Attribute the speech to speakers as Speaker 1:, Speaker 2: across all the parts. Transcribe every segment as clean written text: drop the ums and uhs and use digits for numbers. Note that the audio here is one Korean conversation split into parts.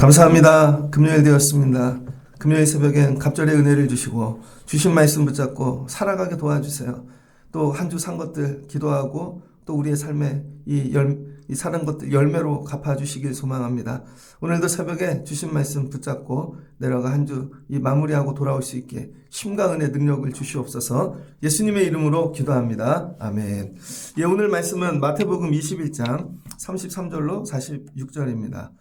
Speaker 1: 감사합니다. 금요일 되었습니다. 금요일 새벽엔 갑절의 은혜를 주시고 주신 말씀 붙잡고 살아가게 도와주세요. 또 한 주 산 것들 기도하고 또 우리의 삶에 이 사는 것들 열매로 갚아주시길 소망합니다. 오늘도 새벽에 주신 말씀 붙잡고 내려가 한 주 이 마무리하고 돌아올 수 있게 힘과 은혜 능력을 주시옵소서. 예수님의 이름으로 기도합니다. 아멘. 예, 오늘 말씀은 마태복음 21장 33절로 46절입니다.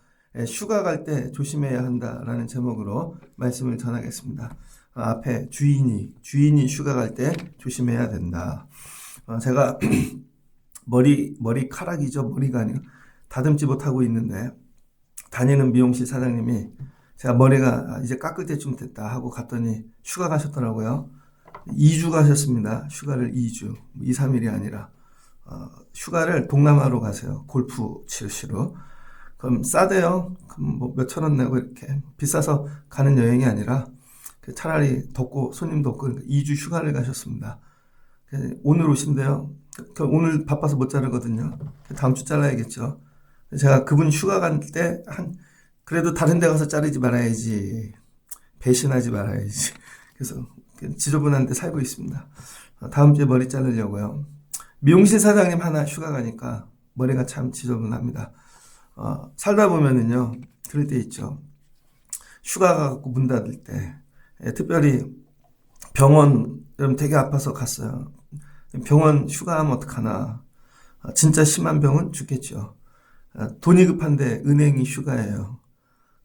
Speaker 1: 휴가 갈 때 조심해야 한다라는 제목으로 말씀을 전하겠습니다. 앞에 주인이 휴가 갈 때 조심해야 된다. 제가 머리카락이죠. 머리가 아니고 다듬지 못하고 있는데 다니는 미용실 사장님이 제가 머리가 이제 깎을 때쯤 됐다 하고 갔더니 휴가 가셨더라고요. 2주 가셨습니다. 휴가를 2주. 2, 3일이 아니라 휴가를 동남아로 가세요. 골프 치시러. 그럼 싸대요. 그럼 뭐 몇천 원 내고 이렇게 비싸서 가는 여행이 아니라 차라리 덥고 손님도 없고 2주 휴가를 가셨습니다. 오늘 오신대요. 오늘 바빠서 못 자르거든요. 다음 주 잘라야겠죠. 제가 그분 휴가 갈 때 그래도 다른 데 가서 자르지 말아야지. 배신하지 말아야지. 그래서 지저분한 데 살고 있습니다. 다음 주에 머리 자르려고요. 미용실 사장님 하나 휴가 가니까 머리가 참 지저분합니다. 살다 보면은요, 그럴 때 있죠. 휴가 가고 문 닫을 때, 특별히 병원, 여러분 되게 아파서 갔어요. 병원 휴가하면 어떡하나. 진짜 심한 병은 죽겠죠. 돈이 급한데 은행이 휴가예요.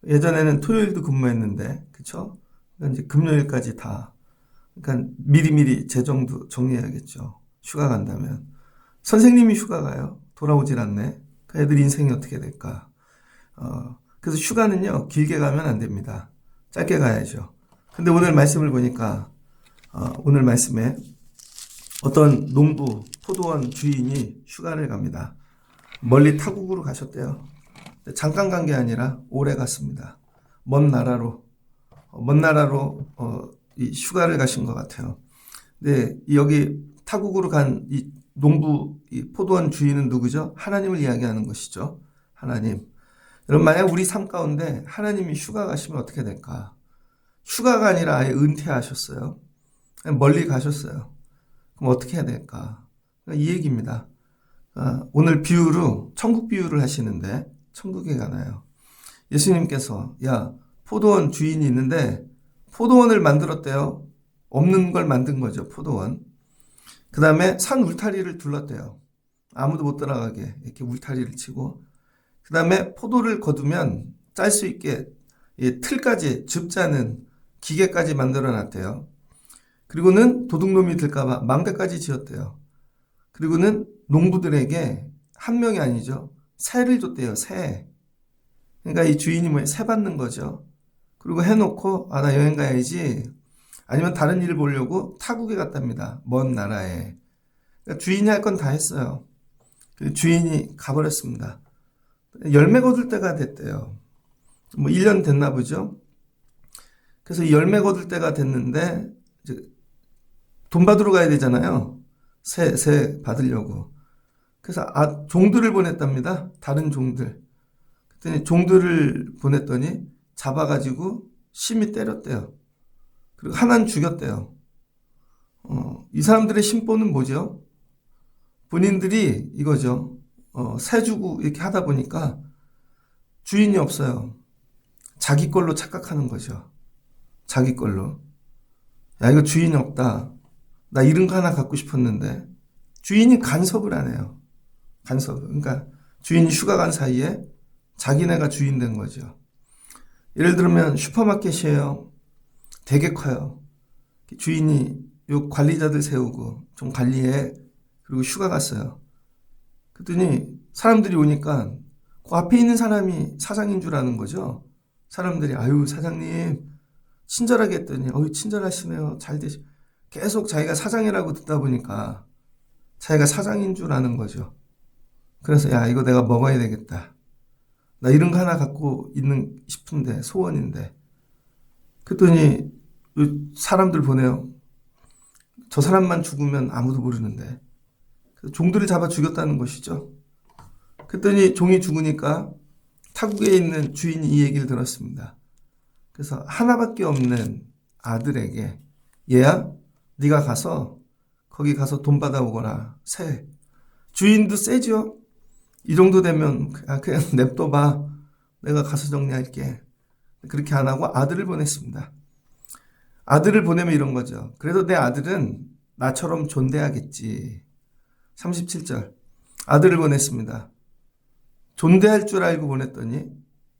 Speaker 1: 예전에는 토요일도 근무했는데, 그쵸? 그러니까 이제 금요일까지 다. 그러니까 미리미리 재정도 정리해야겠죠. 휴가 간다면. 선생님이 휴가 가요. 돌아오질 않네. 그 애들 인생이 어떻게 될까? 그래서 휴가는요, 길게 가면 안 됩니다. 짧게 가야죠. 근데 오늘 말씀을 보니까, 오늘 말씀에 어떤 농부, 포도원 주인이 휴가를 갑니다. 멀리 타국으로 가셨대요. 잠깐 간 게 아니라 오래 갔습니다. 먼 나라로 이 휴가를 가신 것 같아요. 근데 여기 타국으로 간 이 농부, 이 포도원 주인은 누구죠? 하나님을 이야기하는 것이죠. 하나님. 여러분, 만약 우리 삶 가운데 하나님이 휴가 가시면 어떻게 될까? 휴가가 아니라 아예 은퇴하셨어요. 멀리 가셨어요. 그럼 어떻게 해야 될까? 이 얘기입니다. 오늘 비유로, 천국 비유를 하시는데, 천국에 가나요? 예수님께서, 포도원 주인이 있는데, 포도원을 만들었대요. 없는 걸 만든 거죠, 포도원. 그 다음에 산 울타리를 둘렀대요. 아무도 못 들어가게 이렇게 울타리를 치고, 그 다음에 포도를 거두면 짤 수 있게 틀까지 즙자는 기계까지 만들어 놨대요. 그리고는 도둑놈이 들까봐 망대까지 지었대요. 그리고는 농부들에게 한 명이 아니죠. 새를 줬대요. 새. 그러니까 이 주인이 새 받는 거죠. 그리고 해놓고 나 여행 가야지. 아니면 다른 일을 보려고 타국에 갔답니다. 먼 나라에. 그러니까 주인이 할 건 다 했어요. 주인이 가버렸습니다. 열매 거둘 때가 됐대요. 1년 됐나 보죠. 그래서 열매 거둘 때가 됐는데 이제 돈 받으러 가야 되잖아요. 새 받으려고. 그래서 종들을 보냈답니다. 다른 종들. 그랬더니 종들을 보냈더니 잡아가지고 심히 때렸대요. 그리고 하나는 죽였대요. 이 사람들의 심보는 뭐죠? 본인들이 이거죠. 새 주고 이렇게 하다 보니까 주인이 없어요. 자기 걸로 착각하는 거죠. 자기 걸로. 이거 주인이 없다. 나 이런 거 하나 갖고 싶었는데 주인이 간섭을 안 해요. 간섭. 그러니까 주인이 휴가 간 사이에 자기네가 주인 된 거죠. 예를 들면 슈퍼마켓이에요. 되게 커요. 주인이 요 관리자들 세우고 좀 관리해. 그리고 휴가 갔어요. 그랬더니 사람들이 오니까 그 앞에 있는 사람이 사장인 줄 아는 거죠. 사람들이 사장님 친절하게 했더니 친절하시네요. 잘 되시. 계속 자기가 사장이라고 듣다 보니까 자기가 사장인 줄 아는 거죠. 그래서 이거 내가 먹어야 되겠다. 나 이런 거 하나 갖고 있는 싶은데 소원인데. 그랬더니 사람들 보내요. 저 사람만 죽으면 아무도 모르는데. 종들을 잡아 죽였다는 것이죠. 그랬더니 종이 죽으니까 타국에 있는 주인이 이 얘기를 들었습니다. 그래서 하나밖에 없는 아들에게 얘야 네가 가서 거기 가서 돈 받아오거라. 세. 주인도 세죠. 이 정도 되면 그냥 냅둬봐. 내가 가서 정리할게. 그렇게 안 하고 아들을 보냈습니다. 아들을 보내면 이런 거죠. 그래도 내 아들은 나처럼 존대하겠지. 37절. 아들을 보냈습니다. 존대할 줄 알고 보냈더니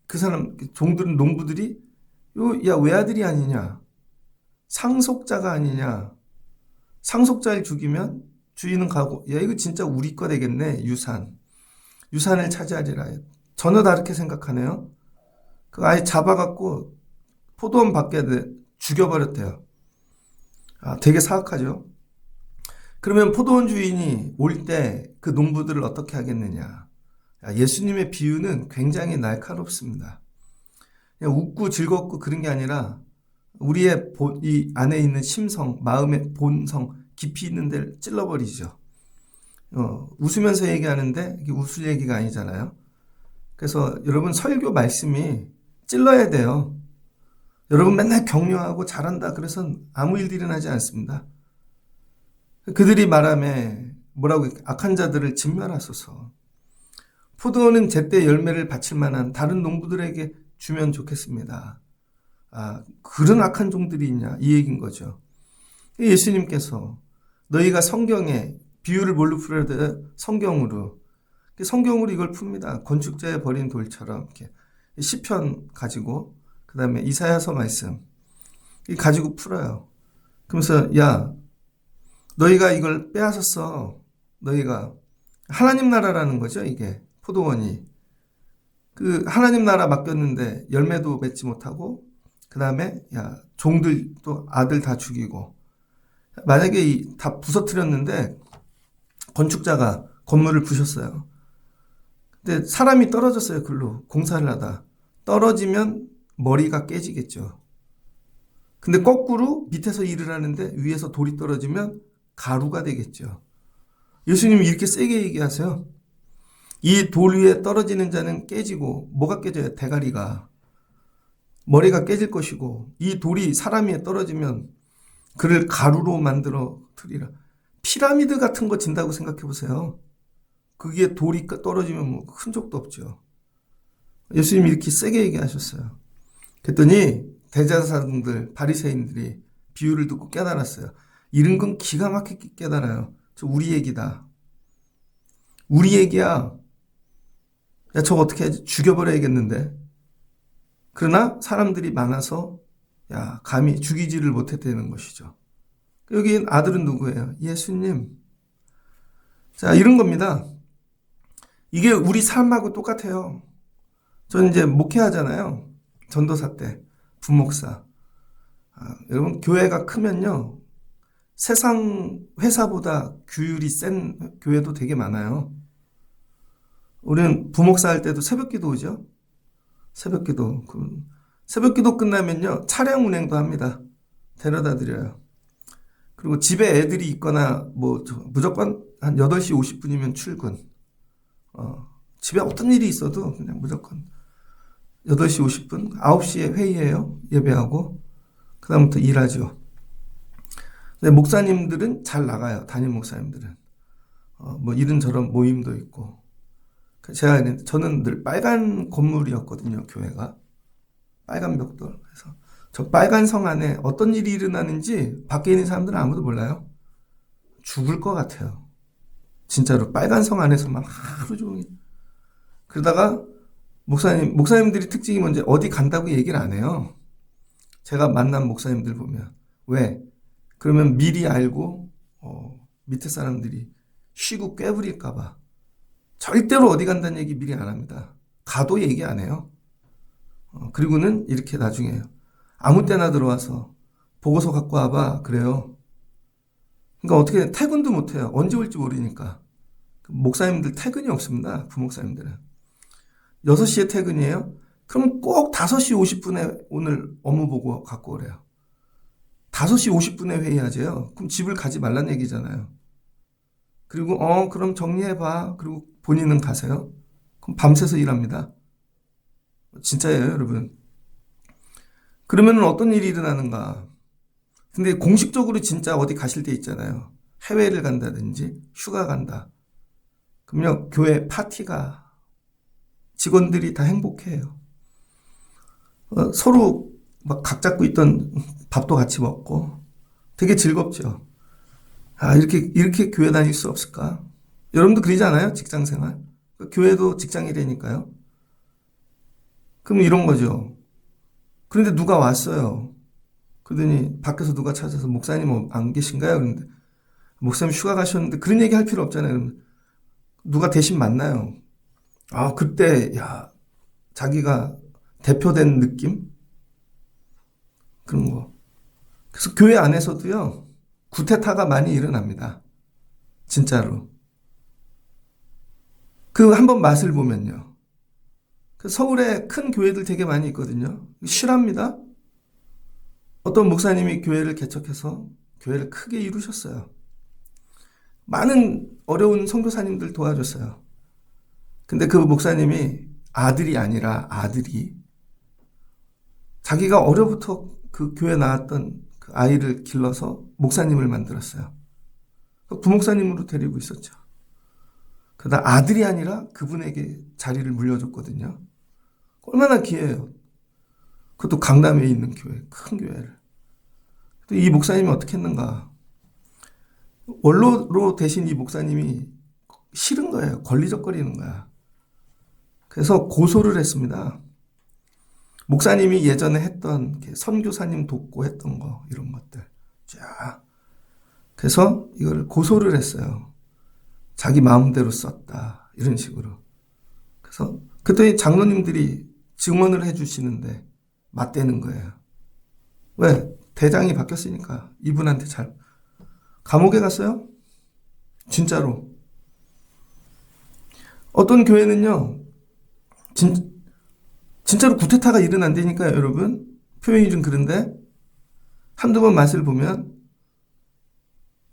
Speaker 1: 그 사람 종들은 농부들이 야 외아들이 아니냐. 상속자가 아니냐. 상속자를 죽이면 주인은 가고 야 이거 진짜 우리 거 되겠네. 유산을 차지하리라. 전혀 다르게 생각하네요. 그 아예 잡아갖고 포도원 밖에 죽여버렸대요. 되게 사악하죠. 그러면 포도원 주인이 올 때 그 농부들을 어떻게 하겠느냐. 예수님의 비유는 굉장히 날카롭습니다. 그냥 웃고 즐겁고 그런 게 아니라 우리의 이 안에 있는 심성, 마음의 본성, 깊이 있는 데를 찔러버리죠. 웃으면서 얘기하는데 이게 웃을 얘기가 아니잖아요. 그래서 여러분 설교 말씀이 찔러야 돼요. 여러분 맨날 격려하고 잘한다 그래서 아무 일도 일어나지 않습니다. 그들이 말하며 뭐라고 악한 자들을 진멸하소서. 포도원은 제때 열매를 바칠 만한 다른 농부들에게 주면 좋겠습니다. 그런 악한 종들이 있냐 이 얘기인 거죠. 예수님께서 너희가 성경에 비유를 뭘로 풀어야 돼? 성경으로 이걸 풉니다. 건축자의 버린 돌처럼 이렇게 시편 가지고 그 다음에 이사야서 말씀 가지고 풀어요. 그러면서 야 너희가 이걸 빼앗았어. 너희가 하나님 나라라는 거죠. 이게 포도원이 그 하나님 나라 맡겼는데 열매도 맺지 못하고 그 다음에 야 종들 또 아들 다 죽이고 만약에 다 부서뜨렸는데 건축자가 건물을 부셨어요. 근데 사람이 떨어졌어요. 글로 공사를 하다 떨어지면 머리가 깨지겠죠. 근데 거꾸로 밑에서 일을 하는데 위에서 돌이 떨어지면 가루가 되겠죠. 예수님이 이렇게 세게 얘기하세요. 이 돌 위에 떨어지는 자는 깨지고 뭐가 깨져요? 대가리가. 머리가 깨질 것이고 이 돌이 사람 위에 떨어지면 그를 가루로 만들어 트리라. 피라미드 같은 거 진다고 생각해 보세요. 그게 돌이 떨어지면 뭐 흔적도 없죠. 예수님이 이렇게 세게 얘기하셨어요. 그랬더니 대제사장들 바리새인들이 비유를 듣고 깨달았어요. 이런 건 기가 막히게 깨달아요. 저 우리 얘기다. 우리 얘기야. 야 저거 어떻게 하지? 죽여버려야겠는데. 그러나 사람들이 많아서 야 감히 죽이지를 못했다는 것이죠. 여기 아들은 누구예요? 예수님. 자 이런 겁니다. 이게 우리 삶하고 똑같아요. 저는 이제 목회하잖아요. 전도사 때 부목사. 여러분 교회가 크면요. 세상 회사보다 규율이 센 교회도 되게 많아요. 우리는 부목사 할 때도 새벽기도 오죠. 새벽기도 끝나면요. 차량 운행도 합니다. 데려다 드려요. 그리고 집에 애들이 있거나 뭐 무조건 한 8시 50분이면 출근. 집에 어떤 일이 있어도 그냥 무조건 8시 50분, 9시에 회의해요. 예배하고. 그 다음부터 일하죠. 근데 목사님들은 잘 나가요. 담임 목사님들은. 뭐 이런저런 모임도 있고. 저는 늘 빨간 건물이었거든요. 교회가. 빨간 벽돌. 그래서 저 빨간 성 안에 어떤 일이 일어나는지 밖에 있는 사람들은 아무도 몰라요. 죽을 것 같아요. 진짜로 빨간 성 안에서만 하루 종일. 그러다가 목사님들이 특징이 뭔지 어디 간다고 얘기를 안 해요. 제가 만난 목사님들 보면. 왜? 그러면 미리 알고 밑에 사람들이 쉬고 꾀부릴까봐. 절대로 어디 간다는 얘기 미리 안 합니다. 가도 얘기 안 해요. 그리고는 이렇게 나중에 아무 때나 들어와서 보고서 갖고 와봐. 그래요. 그러니까 어떻게 퇴근도 못 해요. 언제 올지 모르니까. 목사님들 퇴근이 없습니다. 부목사님들은. 6시에 퇴근이에요. 그럼 꼭 5시 50분에 오늘 업무 보고 갖고 오래요. 5시 50분에 회의하재요. 그럼 집을 가지 말란 얘기잖아요. 그리고 그럼 정리해봐. 그리고 본인은 가세요. 그럼 밤새서 일합니다. 진짜예요, 여러분. 그러면 어떤 일이 일어나는가? 근데 공식적으로 진짜 어디 가실 때 있잖아요. 해외를 간다든지 휴가 간다. 그러면 교회 파티가 직원들이 다 행복해요. 서로 막 각 잡고 있던 밥도 같이 먹고 되게 즐겁죠. 아, 이렇게 교회 다닐 수 없을까? 여러분도 그러지 않아요? 직장 생활. 교회도 직장이라니까요. 그럼 이런 거죠. 그런데 누가 왔어요. 그러더니 밖에서 누가 찾아서 목사님 안 계신가요? 그런데 목사님 휴가 가셨는데 그런 얘기 할 필요 없잖아요. 그러면 누가 대신 만나요. 아, 그때, 야, 자기가 대표된 느낌? 그런 거. 그래서 교회 안에서도요, 구테타가 많이 일어납니다. 진짜로. 그 한번 맛을 보면요. 그 서울에 큰 교회들 되게 많이 있거든요. 실합니다. 어떤 목사님이 교회를 개척해서 교회를 크게 이루셨어요. 많은 어려운 선교사님들 도와줬어요. 근데 그 목사님이 아들이 아니라 아들이 자기가 어려부터 그 교회 나왔던 그 아이를 길러서 목사님을 만들었어요. 그 부목사님으로 데리고 있었죠. 그러다 아들이 아니라 그분에게 자리를 물려줬거든요. 얼마나 기회예요. 그것도 강남에 있는 교회, 큰 교회를. 이 목사님이 어떻게 했는가. 원로로 대신 이 목사님이 싫은 거예요. 권리적거리는 거야. 그래서 고소를 했습니다. 목사님이 예전에 했던 선교사님 돕고 했던 거 이런 것들. 자, 그래서 이걸 고소를 했어요. 자기 마음대로 썼다. 이런 식으로. 그래서 그때 장로님들이 증언을 해주시는데 맞대는 거예요. 왜? 대장이 바뀌었으니까 이분한테 잘 감옥에 갔어요? 진짜로. 어떤 교회는요. 진짜로 구테타가 일어난다니까요, 여러분. 표현이 좀 그런데 한두 번 맛을 보면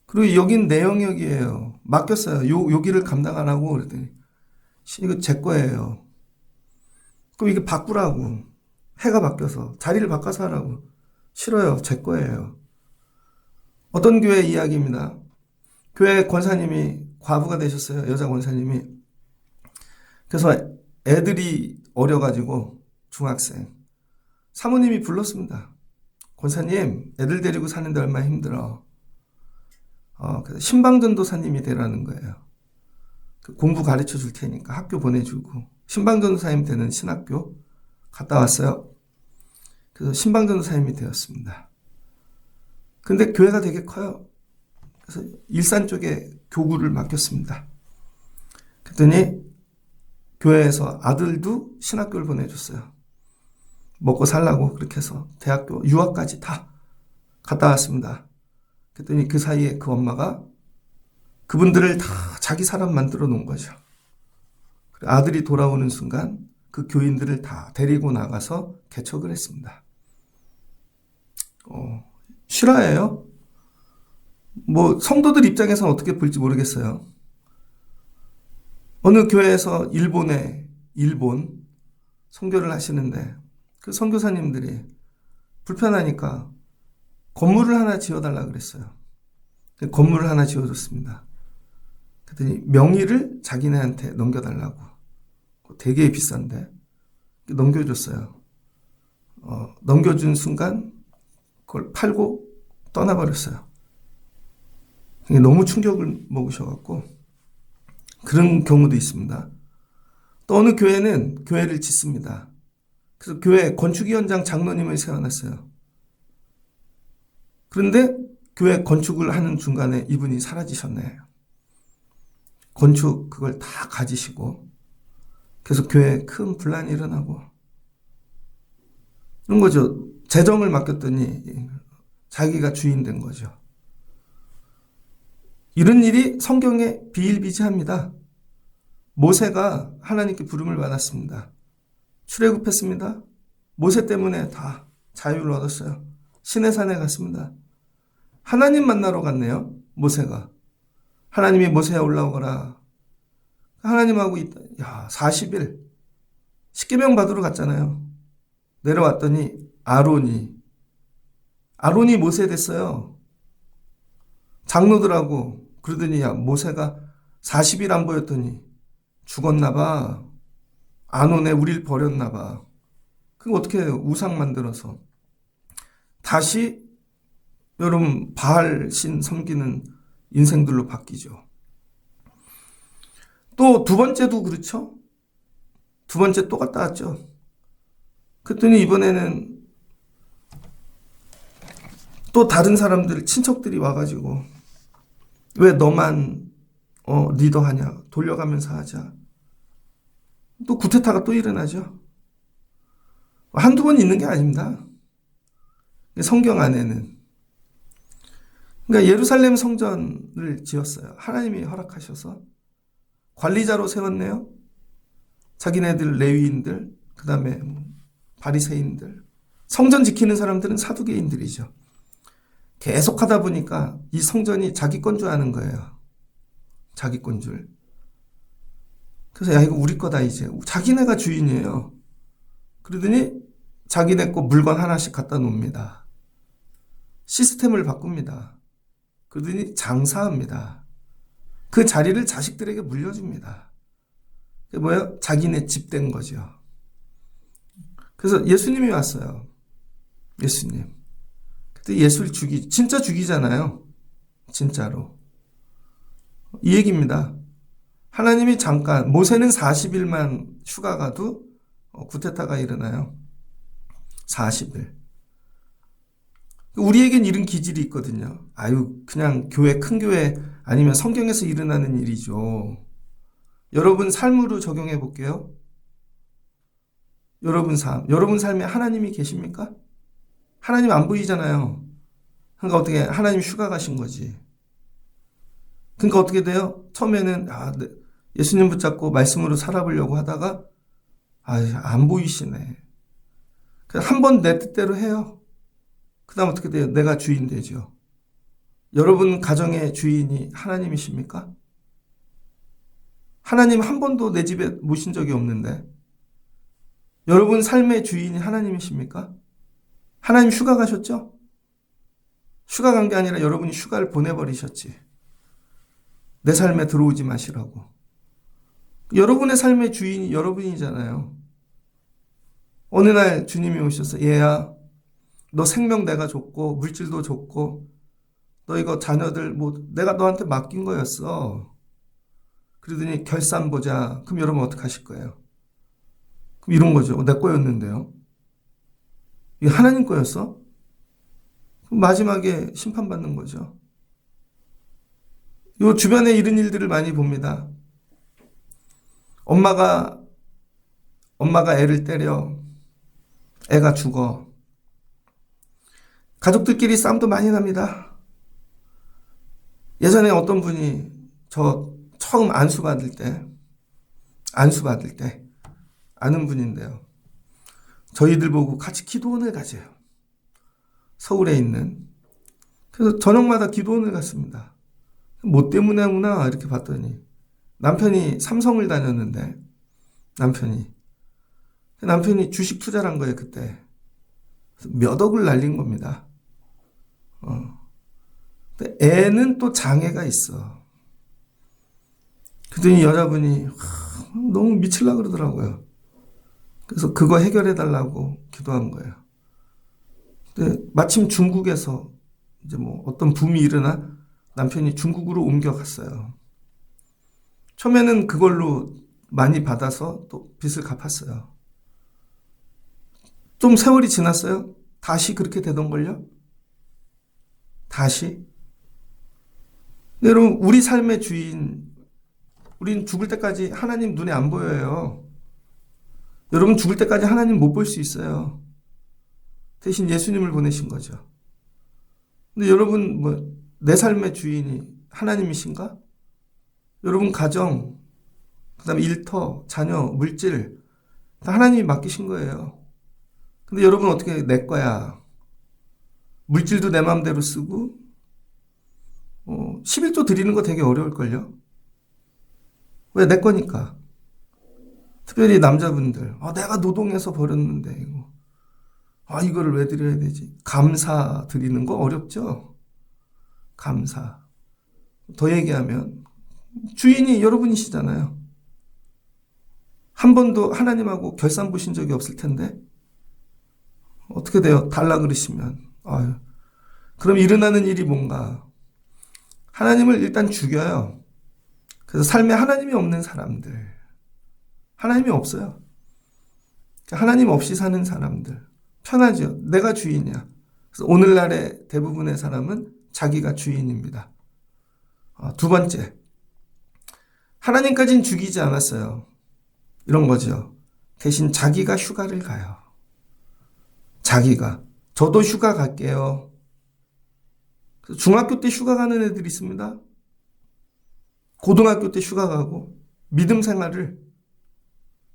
Speaker 1: 그리고 여긴 내 영역이에요. 맡겼어요. 여기를 감당 안 하고 그랬더니 이거 제 거예요. 그럼 이게 바꾸라고. 해가 바뀌어서 자리를 바꿔서 하라고. 싫어요. 제 거예요. 어떤 교회 이야기입니다. 교회 권사님이 과부가 되셨어요. 여자 권사님이. 그래서 애들이 어려가지고 중학생. 사모님이 불렀습니다. 권사님, 애들 데리고 사는데 얼마나 힘들어. 그래서 신방전도사님이 되라는 거예요. 공부 가르쳐 줄 테니까 학교 보내주고. 신방전도사님 되는 신학교 갔다 왔어요. 그래서 신방전도사님이 되었습니다. 근데 교회가 되게 커요. 그래서 일산 쪽에 교구를 맡겼습니다. 그랬더니 교회에서 아들도 신학교를 보내줬어요. 먹고 살라고 그렇게 해서 대학교 유학까지 다 갔다 왔습니다. 그랬더니 그 사이에 그 엄마가 그분들을 다 자기 사람 만들어 놓은 거죠. 아들이 돌아오는 순간 그 교인들을 다 데리고 나가서 개척을 했습니다. 실화예요? 뭐 성도들 입장에서는 어떻게 볼지 모르겠어요. 어느 교회에서 일본 선교를 하시는데 그 선교사님들이 불편하니까 건물을 하나 지어달라 그랬어요. 건물을 하나 지어줬습니다. 그랬더니 명의를 자기네한테 넘겨달라고. 되게 비싼데 넘겨줬어요. 넘겨준 순간 그걸 팔고 떠나버렸어요. 너무 충격을 먹으셔갖고 그런 경우도 있습니다. 또 어느 교회는 교회를 짓습니다. 그래서 교회 건축위원장 장로님을 세워놨어요. 그런데 교회 건축을 하는 중간에 이분이 사라지셨네요. 건축 그걸 다 가지시고 그래서 교회에 큰 분란이 일어나고 그런 거죠. 재정을 맡겼더니 자기가 주인 된 거죠. 이런 일이 성경에 비일비재합니다. 모세가 하나님께 부름을 받았습니다. 출애굽했습니다. 모세 때문에 다 자유를 얻었어요. 시내산에 갔습니다. 하나님 만나러 갔네요. 모세가. 하나님이 모세야 올라오거라. 하나님하고 40일 십계명 받으러 갔잖아요. 내려왔더니 아론이 모세 됐어요. 장로들하고 그러더니 야 모세가 40일 안 보였더니 죽었나 봐. 안 오네. 우릴 버렸나 봐. 그거 어떻게 우상 만들어서 다시 여러분 바알 신 섬기는 인생들로 바뀌죠. 또 두 번째도 그렇죠. 두 번째 또 갔다 왔죠. 그랬더니 이번에는 또 다른 사람들 친척들이 와가지고 왜 너만 리더하냐. 돌려가면서 하자. 또 구테타가 또 일어나죠. 한두 번 있는 게 아닙니다. 성경 안에는. 그러니까 예루살렘 성전을 지었어요. 하나님이 허락하셔서 관리자로 세웠네요. 자기네들 레위인들, 그 다음에 바리새인들, 성전 지키는 사람들은 사두개인들이죠. 계속 하다 보니까 이 성전이 자기 건 줄 아는 거예요. 자기 건 줄. 그래서 야 이거 우리 거다 이제. 자기네가 주인이에요. 그러더니 자기네 거 물건 하나씩 갖다 놓습니다. 시스템을 바꿉니다. 그러더니 장사합니다. 그 자리를 자식들에게 물려줍니다. 그게 뭐예요? 자기네 집 된 거죠. 그래서 예수님이 왔어요. 예수님. 그때 예수를 진짜 죽이잖아요. 진짜로. 이 얘기입니다. 하나님이 잠깐, 모세는 40일만 휴가 가도 구테타가 일어나요. 40일. 우리에겐 이런 기질이 있거든요. 아유, 그냥 큰 교회 아니면 성경에서 일어나는 일이죠. 여러분 삶으로 적용해 볼게요. 여러분 삶에 하나님이 계십니까? 하나님 안 보이잖아요. 그러니까 어떻게 하나님 휴가 가신 거지. 그러니까 어떻게 돼요? 처음에는 예수님 붙잡고 말씀으로 살아보려고 하다가 안 보이시네. 한 번 내 뜻대로 해요. 그 다음 어떻게 돼요? 내가 주인 되죠. 여러분 가정의 주인이 하나님이십니까? 하나님 한 번도 내 집에 모신 적이 없는데 여러분 삶의 주인이 하나님이십니까? 하나님 휴가 가셨죠? 휴가 간 게 아니라 여러분이 휴가를 보내버리셨지. 내 삶에 들어오지 마시라고. 여러분의 삶의 주인이 여러분이잖아요. 어느 날 주님이 오셔서 얘야 너 생명 내가 줬고 물질도 줬고 너 이거 자녀들 내가 너한테 맡긴 거였어. 그러더니 결산 보자. 그럼 여러분 어떻게 하실 거예요? 그럼 이런 거죠. 내 거였는데요. 이게 하나님 거였어? 그럼 마지막에 심판받는 거죠. 요 주변에 이런 일들을 많이 봅니다. 엄마가 애를 때려. 애가 죽어. 가족들끼리 싸움도 많이 납니다. 예전에 어떤 분이 저 처음 안수 받을 때 아는 분인데요. 저희들 보고 같이 기도원을 가재요. 서울에 있는. 그래서 저녁마다 기도원을 갔습니다. 뭐 때문에 오나 이렇게 봤더니 남편이 삼성을 다녔는데 남편이 주식 투자를 한 거예요. 그때 몇 억을 날린 겁니다. 근데 애는 또 장애가 있어. 그랬더니 여자분이 너무 미칠라 그러더라고요. 그래서 그거 해결해 달라고 기도한 거예요. 근데 마침 중국에서 이제 어떤 붐이 일어나 남편이 중국으로 옮겨갔어요. 처음에는 그걸로 많이 받아서 또 빚을 갚았어요. 좀 세월이 지났어요. 다시 그렇게 되던걸요? 다시? 근데 여러분, 우리 삶의 주인, 우린 죽을 때까지 하나님 눈에 안 보여요. 여러분 죽을 때까지 하나님 못 볼 수 있어요. 대신 예수님을 보내신 거죠. 근데 여러분, 내 삶의 주인이 하나님이신가? 여러분 가정, 그 다음에 일터, 자녀, 물질, 다 하나님이 맡기신 거예요. 근데 여러분 어떻게 내 거야? 물질도 내 마음대로 쓰고, 11조 드리는 거 되게 어려울걸요? 왜? 내 거니까. 특별히 남자분들, 내가 노동해서 벌었는데, 이거를 왜 드려야 되지? 감사 드리는 거 어렵죠? 감사. 더 얘기하면, 주인이 여러분이시잖아요. 한 번도 하나님하고 결산 보신 적이 없을 텐데, 어떻게 돼요? 달라 그러시면. 그럼 일어나는 일이 뭔가? 하나님을 일단 죽여요. 그래서 삶에 하나님이 없는 사람들. 하나님이 없어요. 하나님 없이 사는 사람들. 편하죠. 내가 주인이야. 그래서 오늘날의 대부분의 사람은 자기가 주인입니다. 두 번째. 하나님까지는 죽이지 않았어요. 이런 거죠. 대신 자기가 휴가를 가요. 자기가. 저도 휴가 갈게요. 중학교 때 휴가 가는 애들이 있습니다. 고등학교 때 휴가 가고 믿음 생활을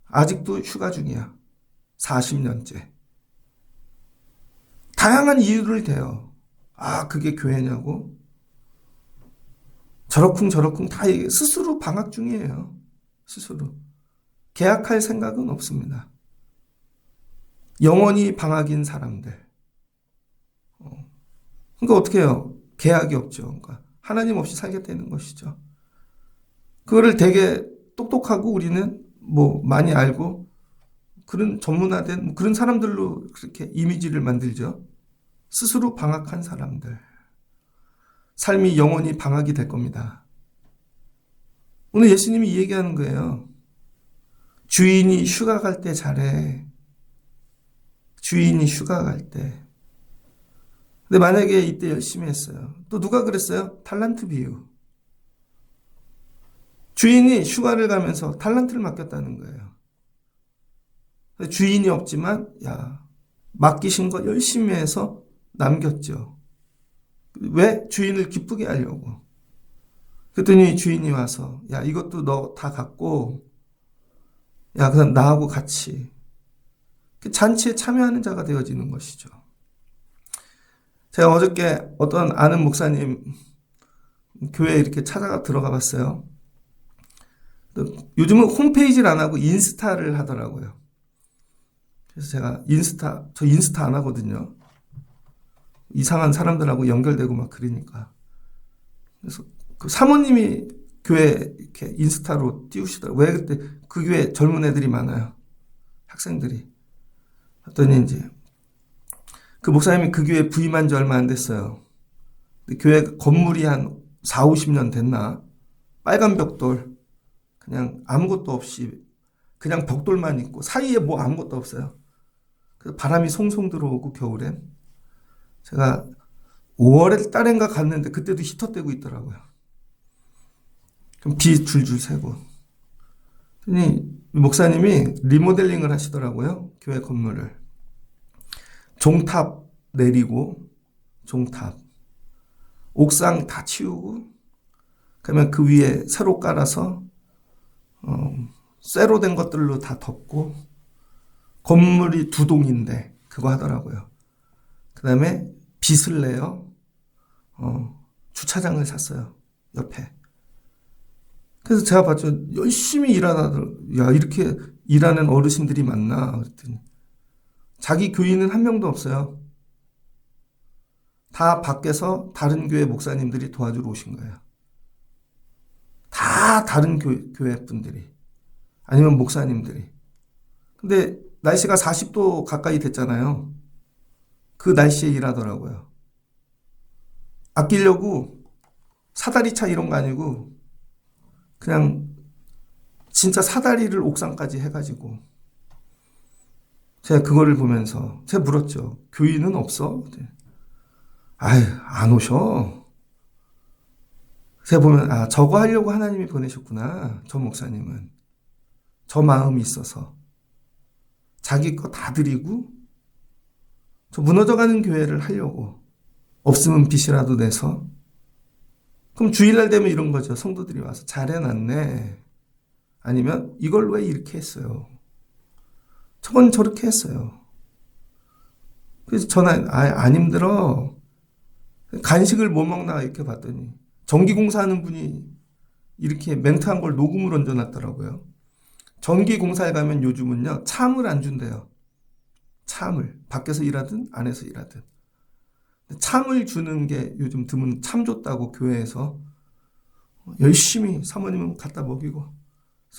Speaker 1: 아직도 휴가 중이야. 40년째. 다양한 이유를 대요. 그게 교회냐고. 저러쿵 다 스스로 방학 중이에요. 스스로. 계약할 생각은 없습니다. 영원히 방학인 사람들. 그러니까 어떻게 해요? 계약이 없죠. 그러니까 하나님 없이 살겠다는 것이죠. 그거를 되게 똑똑하고 우리는 많이 알고 그런 전문화된 그런 사람들로 그렇게 이미지를 만들죠. 스스로 방학한 사람들. 삶이 영원히 방학이 될 겁니다. 오늘 예수님이 이 얘기하는 거예요. 주인이 휴가 갈 때 잘해. 주인이 휴가 갈 때. 근데 만약에 이때 열심히 했어요. 또 누가 그랬어요? 달란트 비유. 주인이 휴가를 가면서 달란트를 맡겼다는 거예요. 주인이 없지만 맡기신 거 열심히 해서 남겼죠. 왜? 주인을 기쁘게 하려고. 그랬더니 주인이 와서 이것도 너 다 갖고 그럼 나하고 같이 잔치에 참여하는 자가 되어지는 것이죠. 제가 어저께 어떤 아는 목사님 교회에 이렇게 찾아가 들어가 봤어요. 요즘은 홈페이지를 안 하고 인스타를 하더라고요. 그래서 제가 저 인스타 안 하거든요. 이상한 사람들하고 연결되고 막 그러니까. 그래서 그 사모님이 교회 이렇게 인스타로 띄우시더라고요. 왜 그때 그 교회 젊은 애들이 많아요. 학생들이. 그랬더니 이제 그 목사님이 그 교회 부임한 지 얼마 안 됐어요. 근데 교회 건물이 한 4, 50년 됐나? 빨간 벽돌. 그냥 아무것도 없이 그냥 벽돌만 있고 사이에 아무것도 없어요. 그래서 바람이 송송 들어오고 겨울엔 제가 5월 달인가 갔는데 그때도 히터 떼고 있더라고요. 그럼 비 줄줄 새고. 그랬더니 목사님이 리모델링을 하시더라고요. 교회 건물을. 종탑 내리고 종탑. 옥상 다 치우고 그러면 그 위에 새로 깔아서 쇠로 된 것들로 다 덮고 건물이 2동인데 그거 하더라고요. 그 다음에 빚을 내요. 주차장을 샀어요. 옆에. 그래서 제가 봤죠. 열심히 이렇게 일하는 어르신들이 많나 그랬더니 자기 교인은 한 명도 없어요. 다 밖에서 다른 교회 목사님들이 도와주러 오신 거예요. 다 다른 교회 분들이. 아니면 목사님들이. 근데 날씨가 40도 가까이 됐잖아요. 그 날씨에 일하더라고요. 아끼려고 사다리차 이런 거 아니고 그냥 진짜 사다리를 옥상까지 해가지고 제가 그거를 보면서 제가 물었죠. 교인은 없어? 안 오셔. 제가 보면 저거 하려고 하나님이 보내셨구나. 저 목사님은. 저 마음이 있어서 자기 거 다 드리고 저 무너져가는 교회를 하려고 없으면 빚이라도 내서 그럼 주일날 되면 이런 거죠. 성도들이 와서 잘해놨네. 아니면 이걸 왜 이렇게 했어요. 저건 저렇게 했어요. 그래서 저는 안 힘들어. 간식을 뭐 먹나 이렇게 봤더니 전기공사하는 분이 이렇게 멘트한 걸 녹음을 얹어놨더라고요. 전기 공사를 가면 요즘은요, 참을 안 준대요. 참을. 밖에서 일하든 안에서 일하든. 참을 주는 게 요즘 드문. 참 줬다고 교회에서 열심히 사모님은 갖다 먹이고.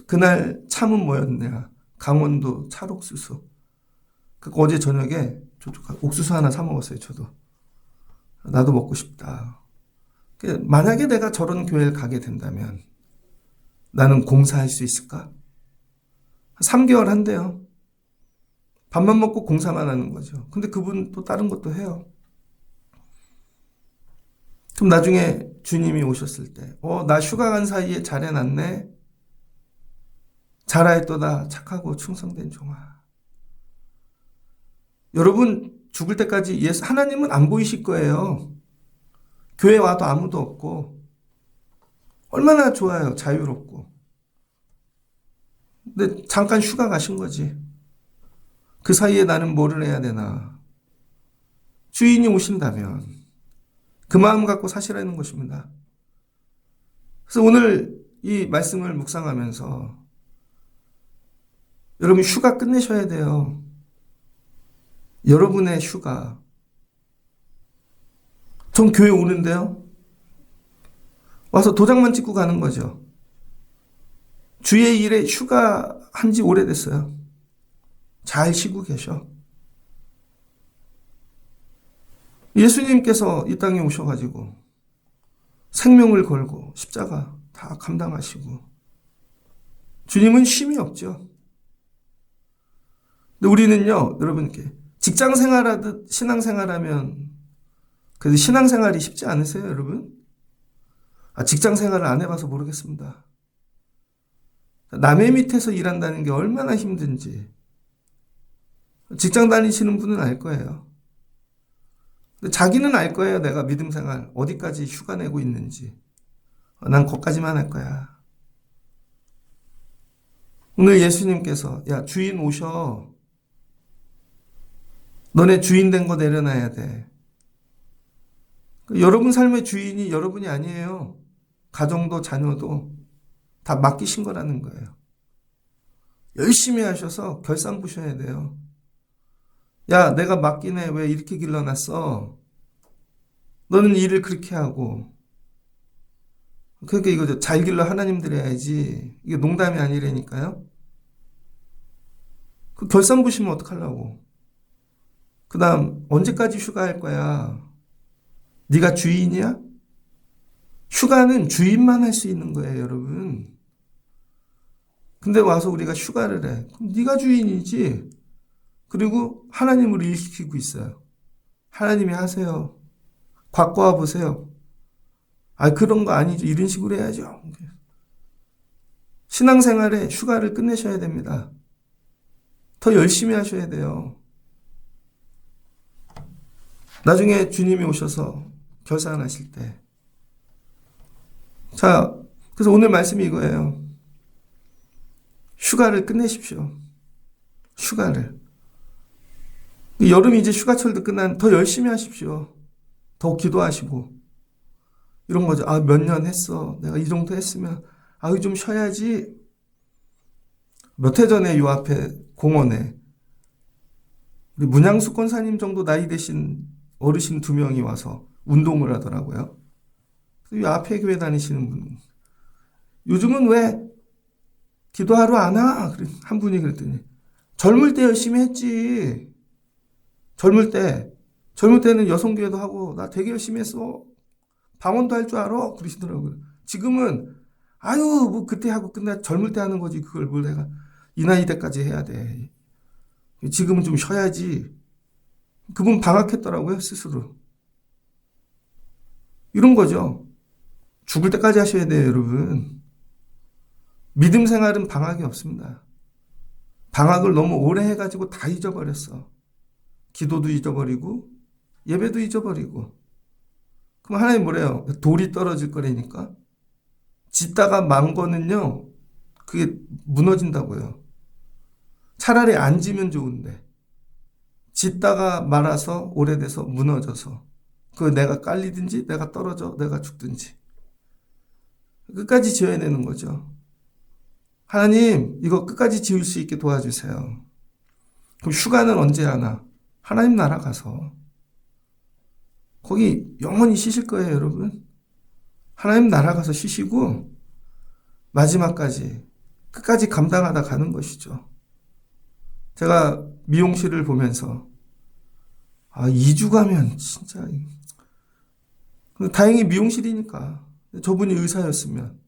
Speaker 1: 그날 참은 뭐였냐. 강원도 찰옥수수. 어제 저녁에 옥수수 하나 사 먹었어요, 저도. 나도 먹고 싶다. 만약에 내가 저런 교회를 가게 된다면 나는 공사할 수 있을까? 3개월 한대요. 밥만 먹고 공사만 하는 거죠. 근데 그분 또 다른 것도 해요. 그럼 나중에 주님이 오셨을 때, 나 휴가 간 사이에 잘해놨네? 잘하였도다 착하고 충성된 종아. 여러분 죽을 때까지 하나님은 안 보이실 거예요. 교회 와도 아무도 없고 얼마나 좋아요. 자유롭고. 근데 잠깐 휴가 가신 거지. 그 사이에 나는 뭐를 해야 되나. 주인이 오신다면 그 마음 갖고 사시라는 것입니다. 그래서 오늘 이 말씀을 묵상하면서 여러분 휴가 끝내셔야 돼요. 여러분의 휴가. 전 교회 오는데요. 와서 도장만 찍고 가는 거죠. 주의 일에 휴가 한지 오래됐어요. 잘 쉬고 계셔. 예수님께서 이 땅에 오셔가지고 생명을 걸고 십자가 다 감당하시고 주님은 쉼이 없죠. 근데 우리는요, 여러분 이렇게 직장 생활하듯 신앙 생활하면 그래도 신앙 생활이 쉽지 않으세요, 여러분? 직장 생활을 안 해봐서 모르겠습니다. 남의 밑에서 일한다는 게 얼마나 힘든지 직장 다니시는 분은 알 거예요. 근데 자기는 알 거예요. 내가 믿음 생활 어디까지 휴가 내고 있는지. 난 거기까지만 할 거야. 오늘 예수님께서 야 주인 오셔. 너네 주인 된 거 내려놔야 돼. 여러분 삶의 주인이 여러분이 아니에요. 가정도 자녀도 다 맡기신 거라는 거예요. 열심히 하셔서 결산 보셔야 돼요. 야, 내가 맡기네. 왜 이렇게 길러놨어? 너는 일을 그렇게 하고. 그러니까 이거죠. 잘 길러 하나님 드려야지. 이게 농담이 아니라니까요. 그 결산 보시면 어떡하려고. 그 다음 언제까지 휴가할 거야? 네가 주인이야? 휴가는 주인만 할 수 있는 거예요, 여러분. 근데 와서 우리가 휴가를 해. 그럼 네가 주인이지. 그리고 하나님을 일시키고 있어요. 하나님이 하세요. 갖고 와 보세요. 그런 거 아니죠. 이런 식으로 해야죠. 신앙생활에 휴가를 끝내셔야 됩니다. 더 열심히 하셔야 돼요. 나중에 주님이 오셔서 결산하실 때. 자, 그래서 오늘 말씀이 이거예요. 휴가를 끝내십시오. 휴가를. 여름이 이제 휴가철도 끝난 더 열심히 하십시오. 더 기도하시고. 이런 거죠. 몇 년 했어. 내가 이 정도 했으면 좀 쉬어야지. 몇 해 전에 요 앞에 공원에 우리 문양수 권사님 정도 나이 되신 어르신 2명이 와서 운동을 하더라고요. 이 앞에 교회 다니시는 분. 요즘은 왜 기도하러 안 와? 한 분이 그랬더니 젊을 때 열심히 했지. 젊을 때는 여성교회도 하고 나 되게 열심히 했어. 방언도 할 줄 알아. 그러시더라고요. 지금은 뭐 그때 하고 끝나 젊을 때 하는 거지. 그걸 뭘 내가 이 나이 때까지 해야 돼. 지금은 좀 쉬어야지. 그분 방학했더라고요, 스스로. 이런 거죠. 죽을 때까지 하셔야 돼요, 여러분. 믿음 생활은 방학이 없습니다. 방학을 너무 오래 해가지고 다 잊어버렸어. 기도도 잊어버리고 예배도 잊어버리고. 그럼 하나님 뭐래요? 돌이 떨어질 거라니까. 짓다가 만 거는요, 그게 무너진다고요. 차라리 안 지면 좋은데 짓다가 말아서 오래돼서 무너져서 내가 깔리든지 내가 떨어져 내가 죽든지 끝까지 지어야 되는 거죠. 하나님, 이거 끝까지 지을 수 있게 도와주세요. 그럼 휴가는 언제 하나? 하나님 나라 가서. 거기 영원히 쉬실 거예요, 여러분. 하나님 나라 가서 쉬시고 마지막까지 끝까지 감당하다 가는 것이죠. 제가 미용실을 보면서 2주 가면 진짜 다행히 미용실이니까 저분이 의사였으면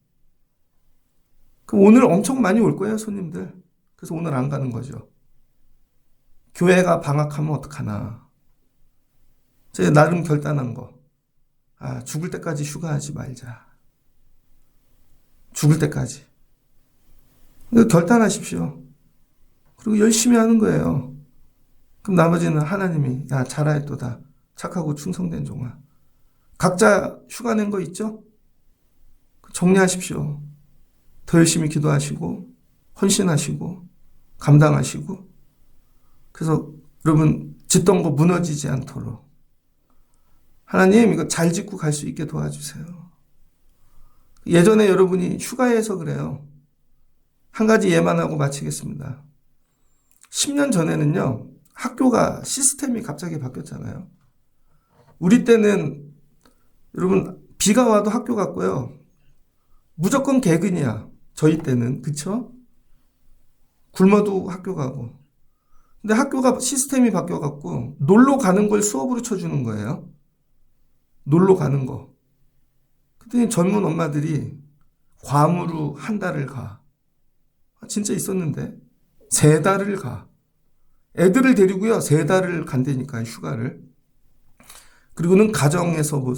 Speaker 1: 그럼 오늘 엄청 많이 올 거예요, 손님들. 그래서 오늘 안 가는 거죠. 교회가 방학하면 어떡하나. 제가 나름 결단한 거. 죽을 때까지 휴가하지 말자. 죽을 때까지. 결단하십시오. 그리고 열심히 하는 거예요. 그럼 나머지는 하나님이 잘하였도다. 착하고 충성된 종아. 각자 휴가 낸 거 있죠? 정리하십시오. 더 열심히 기도하시고 헌신하시고 감당하시고 그래서 여러분 짓던 거 무너지지 않도록 하나님 이거 잘 짓고 갈 수 있게 도와주세요. 예전에 여러분이 휴가에서 그래요. 한 가지 예만하고 마치겠습니다. 10년 전에는요. 학교가 시스템이 갑자기 바뀌었잖아요. 우리 때는 여러분 비가 와도 학교 갔고요. 무조건 개근이야. 저희 때는. 그쵸? 굶어도 학교 가고. 근데 학교가 시스템이 바뀌어갖고 놀러 가는 걸 수업으로 쳐주는 거예요. 놀러 가는 거. 그때 젊은 엄마들이 괌으로 한 달을 가. 진짜 있었는데 3달을 가. 애들을 데리고요 3달을 간다니까요. 휴가를. 그리고는 가정에서 뭐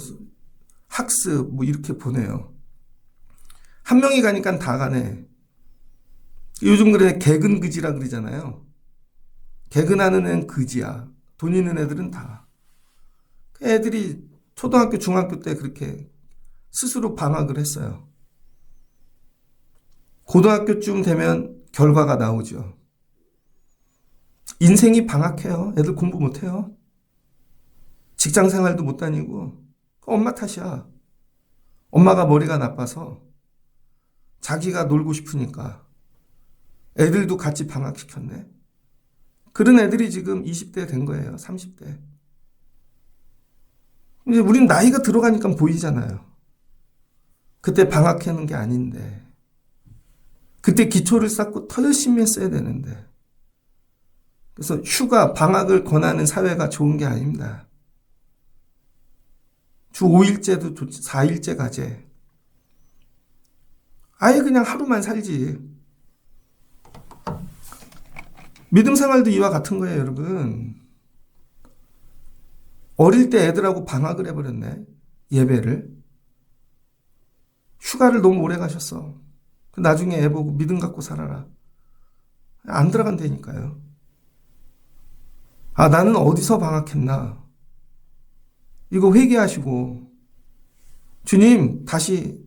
Speaker 1: 학습 뭐 이렇게 보내요. 한 명이 가니까 다 가네. 요즘 그래 개근그지라 그러잖아요. 개근하는 애는 그지야. 돈 있는 애들은 다. 애들이 초등학교, 중학교 때 그렇게 스스로 방학을 했어요. 고등학교쯤 되면 결과가 나오죠. 인생이 방학해요. 애들 공부 못해요. 직장 생활도 못 다니고 엄마 탓이야. 엄마가 머리가 나빠서 자기가 놀고 싶으니까 애들도 같이 방학시켰네. 그런 애들이 지금 20대 된 거예요. 30대. 이제 우린 나이가 들어가니까 보이잖아요. 그때 방학하는 게 아닌데. 그때 기초를 쌓고 더 열심히 했어야 되는데. 그래서 휴가, 방학을 권하는 사회가 좋은 게 아닙니다. 주 5일째도 좋지, 4일째 가재. 아예 그냥 하루만 살지. 믿음 생활도 이와 같은 거예요, 여러분. 어릴 때 애들하고 방학을 해버렸네. 예배를. 휴가를 너무 오래 가셨어. 나중에 애 보고 믿음 갖고 살아라. 안 들어간다니까요. 나는 어디서 방학했나. 이거 회개하시고 주님 다시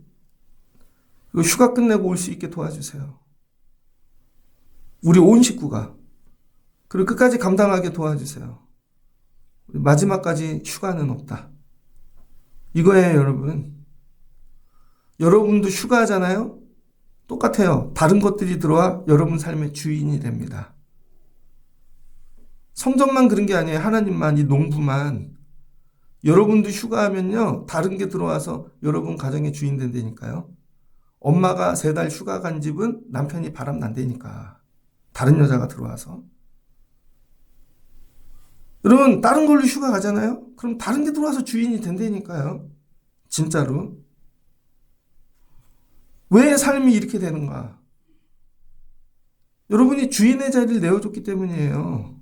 Speaker 1: 이거 휴가 끝내고 올 수 있게 도와주세요. 우리 온 식구가. 그리고 끝까지 감당하게 도와주세요. 마지막까지 휴가는 없다. 이거예요, 여러분. 여러분도 휴가하잖아요? 똑같아요. 다른 것들이 들어와 여러분 삶의 주인이 됩니다. 성전만 그런 게 아니에요. 하나님만, 이 농부만. 여러분도 휴가하면요. 다른 게 들어와서 여러분 가정의 주인 된다니까요. 엄마가 3달 휴가 간 집은 남편이 바람 난다니까. 다른 여자가 들어와서. 여러분 다른 걸로 휴가 가잖아요. 그럼 다른 게 들어와서 주인이 된다니까요. 진짜로. 왜 삶이 이렇게 되는가? 여러분이 주인의 자리를 내어줬기 때문이에요.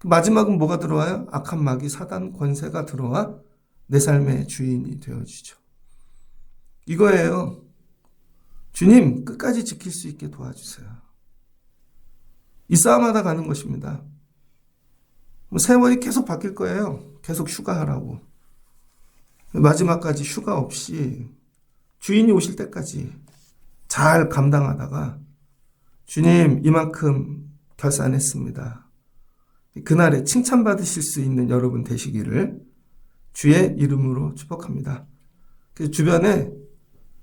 Speaker 1: 마지막은 뭐가 들어와요? 악한 마귀 사단 권세가 들어와 내 삶의 주인이 되어지죠. 이거예요. 주님 끝까지 지킬 수 있게 도와주세요. 이 싸움하다 가는 것입니다. 세월이 계속 바뀔 거예요. 계속 휴가하라고. 마지막까지 휴가 없이 주인이 오실 때까지 잘 감당하다가 주님 이만큼 결산했습니다. 그날에 칭찬받으실 수 있는 여러분 되시기를 주의 이름으로 축복합니다. 그래서 주변에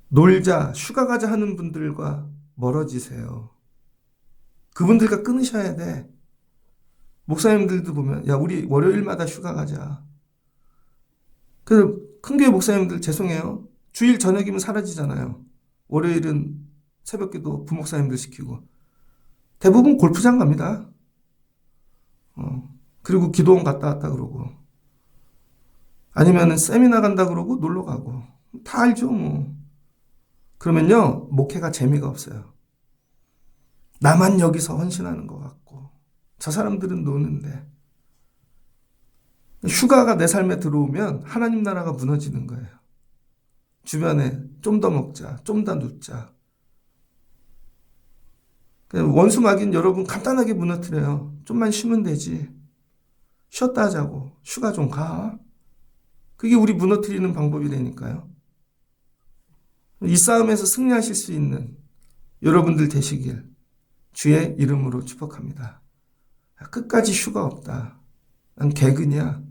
Speaker 1: 놀자, 휴가 가자 하는 분들과 멀어지세요. 그분들과 끊으셔야 돼. 목사님들도 보면 야 우리 월요일마다 휴가 가자. 그 큰교회 목사님들 죄송해요. 주일 저녁이면 사라지잖아요. 월요일은 새벽기도 부목사님들 시키고 대부분 골프장 갑니다. 그리고 기도원 갔다 왔다 그러고 아니면은 세미나 간다 그러고 놀러 가고 다 알죠 뭐. 그러면요 목회가 재미가 없어요. 나만 여기서 헌신하는 것 같고 저 사람들은 노는데 휴가가 내 삶에 들어오면 하나님 나라가 무너지는 거예요. 주변에 좀 더 먹자, 좀 더 눕자. 원수 마귀는 여러분 간단하게 무너뜨려요. 좀만 쉬면 되지. 쉬었다 하자고. 휴가 좀 가. 그게 우리 무너뜨리는 방법이라니까요. 이 싸움에서 승리하실 수 있는 여러분들 되시길 주의 이름으로 축복합니다. 끝까지 휴가 없다. 난 개그냐?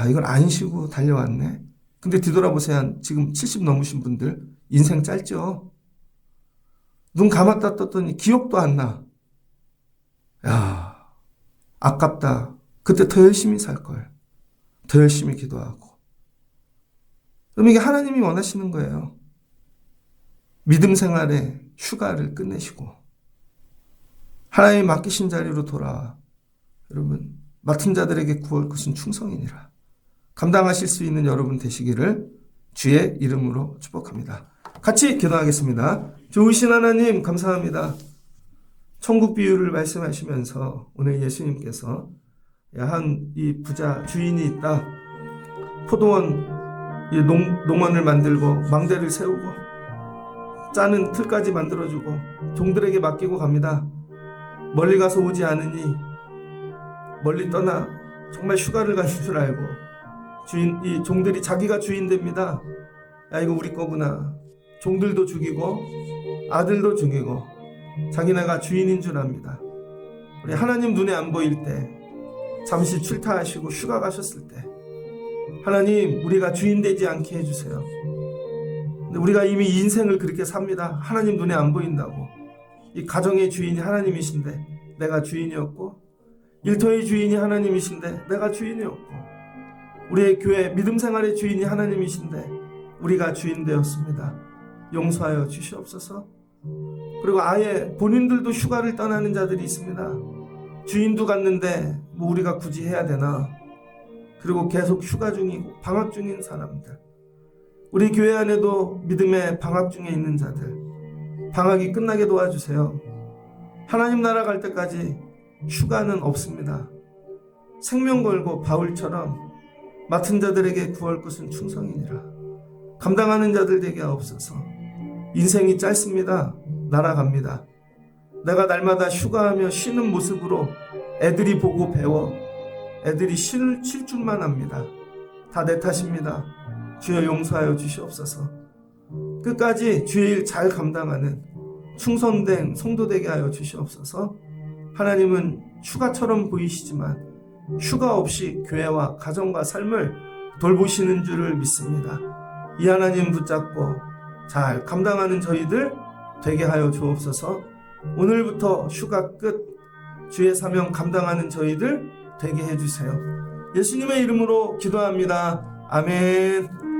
Speaker 1: 이걸 안 쉬고 달려왔네. 근데 뒤돌아보세요. 지금 70 넘으신 분들 인생 짧죠? 눈 감았다 떴더니 기억도 안 나. 야, 아깝다. 그때 더 열심히 살 걸. 더 열심히 기도하고. 그럼 이게 하나님이 원하시는 거예요. 믿음 생활에 휴가를 끝내시고 하나님이 맡기신 자리로 돌아와. 여러분, 맡은 자들에게 구할 것은 충성이니라. 감당하실 수 있는 여러분 되시기를 주의 이름으로 축복합니다. 같이 기도하겠습니다. 좋으신 하나님 감사합니다. 천국 비유를 말씀하시면서 오늘 예수님께서 한 이 부자 주인이 있다. 포도원 농원을 만들고 망대를 세우고 짜는 틀까지 만들어주고 종들에게 맡기고 갑니다. 멀리 가서 오지 않으니 멀리 떠나 정말 휴가를 가는 줄 알고 이 종들이 자기가 주인 됩니다. 야 이거 우리 거구나. 종들도 죽이고 아들도 죽이고 자기네가 주인인 줄 압니다. 우리 하나님 눈에 안 보일 때 잠시 출타하시고 휴가 가셨을 때 하나님 우리가 주인 되지 않게 해주세요. 근데 우리가 이미 인생을 그렇게 삽니다. 하나님 눈에 안 보인다고. 이 가정의 주인이 하나님이신데 내가 주인이었고 일터의 주인이 하나님이신데 내가 주인이었고 우리의 교회 믿음 생활의 주인이 하나님이신데 우리가 주인 되었습니다. 용서하여 주시옵소서. 그리고 아예 본인들도 휴가를 떠나는 자들이 있습니다. 주인도 갔는데 뭐 우리가 굳이 해야 되나. 그리고 계속 휴가 중이고 방학 중인 사람들. 우리 교회 안에도 믿음의 방학 중에 있는 자들. 방학이 끝나게 도와주세요. 하나님 나라 갈 때까지 휴가는 없습니다. 생명 걸고 바울처럼 맡은 자들에게 구할 것은 충성이니라. 감당하는 자들 되게 하옵소서. 인생이 짧습니다. 날아갑니다. 내가 날마다 휴가하며 쉬는 모습으로 애들이 보고 배워. 애들이 쉴 줄만 압니다. 다 내 탓입니다. 주여 용서하여 주시옵소서. 끝까지 주의 일 잘 감당하는 충성된 성도 되게 하여 주시옵소서. 하나님은 휴가처럼 보이시지만 휴가 없이 교회와 가정과 삶을 돌보시는 줄을 믿습니다. 이 하나님 붙잡고 잘 감당하는 저희들 되게 하여 주옵소서. 오늘부터 휴가 끝 주의 사명 감당하는 저희들 되게 해주세요. 예수님의 이름으로 기도합니다. 아멘.